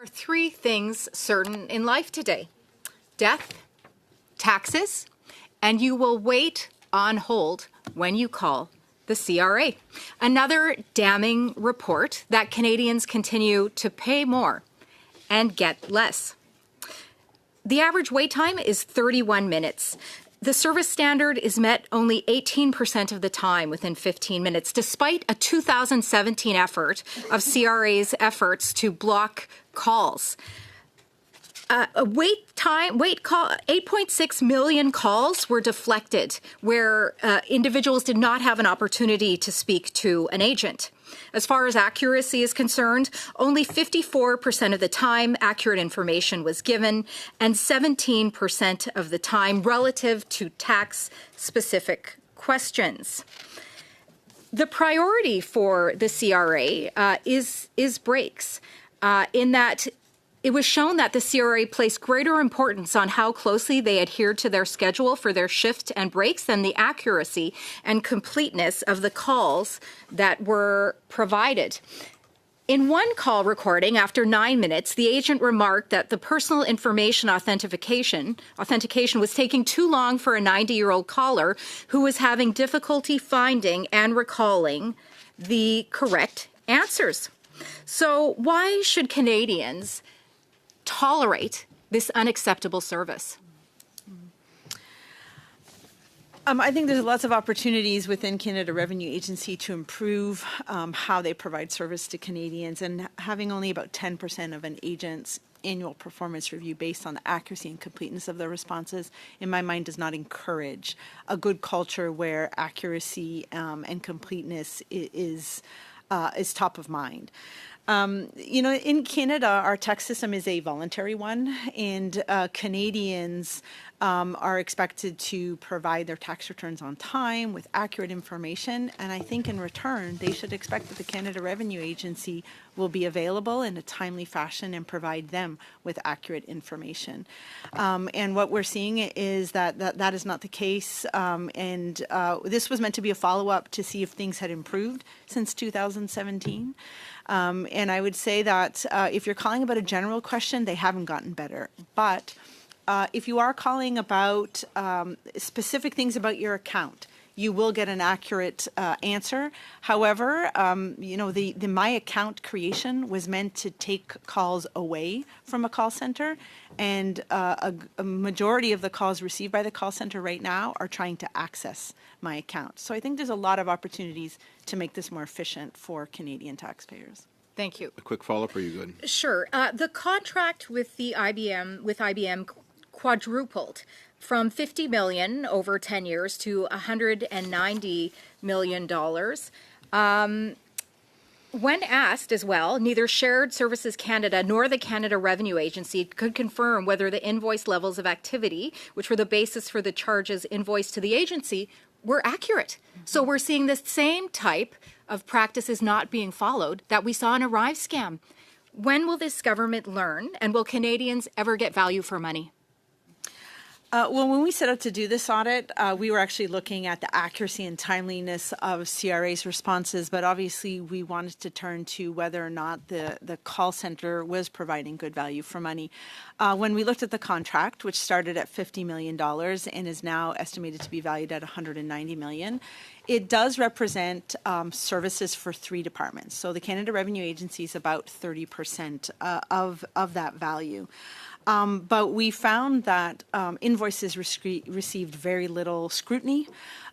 There are three things certain in life today: death, taxes, and you will wait on hold when you call the CRA. Another damning report that Canadians continue to pay more and get less. The average wait time is 31 minutes. The service standard is met only 18% of the time within 15 minutes, despite a 2017 effort of CRA's efforts to block calls. 8.6 million calls were deflected where individuals did not have an opportunity to speak to an agent. As far as accuracy is concerned, only 54% of the time accurate information was given, and 17% of the time relative to tax-specific questions. The priority for the CRA is breaks, in that it was shown that the CRA placed greater importance on how closely they adhered to their schedule for their shift and breaks than the accuracy and completeness of the calls that were provided. In one call recording, after 9 minutes, the agent remarked that the personal information authentication was taking too long for a 90-year-old caller who was having difficulty finding and recalling the correct answers. So why should Canadians tolerate this unacceptable service? I think there's lots of opportunities within Canada Revenue Agency to improve how they provide service to Canadians, and having only about 10% of an agent's annual performance review based on the accuracy and completeness of their responses, in my mind, does not encourage a good culture where accuracy and completeness is top of mind. In Canada, our tax system is a voluntary one, and Canadians are expected to provide their tax returns on time with accurate information, and I think in return they should expect that the Canada Revenue Agency will be available in a timely fashion and provide them with accurate information. And what we're seeing is that is not the case, and this was meant to be a follow-up to see if things had improved since 2017. And I would say that if you're calling about a general question, they haven't gotten better. But if you are calling about specific things about your account, you will get an accurate answer. However, the My Account creation was meant to take calls away from a call center, and a majority of the calls received by the call center right now are trying to access My Account. So I think there's a lot of opportunities to make this more efficient for Canadian taxpayers. Thank you. A quick follow-up, are you good? Sure. The contract with IBM quadrupled from $50 million over 10 years to $190 million. When asked as well, neither Shared Services Canada nor the Canada Revenue Agency could confirm whether the invoice levels of activity, which were the basis for the charges invoiced to the agency, were accurate. So we're seeing the same type of practices not being followed that we saw in a Arrive scam. When will this government learn, and will Canadians ever get value for money? Well, when we set out to do this audit, we were actually looking at the accuracy and timeliness of CRA's responses, but obviously we wanted to turn to whether or not the call center was providing good value for money. When we looked at the contract, which started at $50 million and is now estimated to be valued at $190 million, it does represent services for three departments. So the Canada Revenue Agency is about 30% of that value. But we found that invoices received very little scrutiny.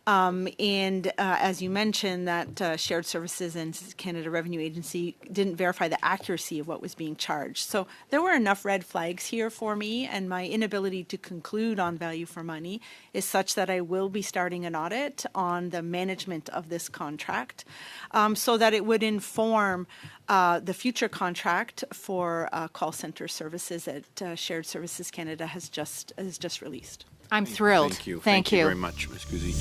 And as you mentioned, that Shared Services and Canada Revenue Agency didn't verify the accuracy of what was being charged. So there were enough red flags here for me, and my inability to conclude on value for money is such that I will be starting an audit on the management of this contract, so that it would inform the future contract for call center services that Shared Services Canada has just released. I'm thrilled. Thank you. Thank you very much, Ms. Kusie.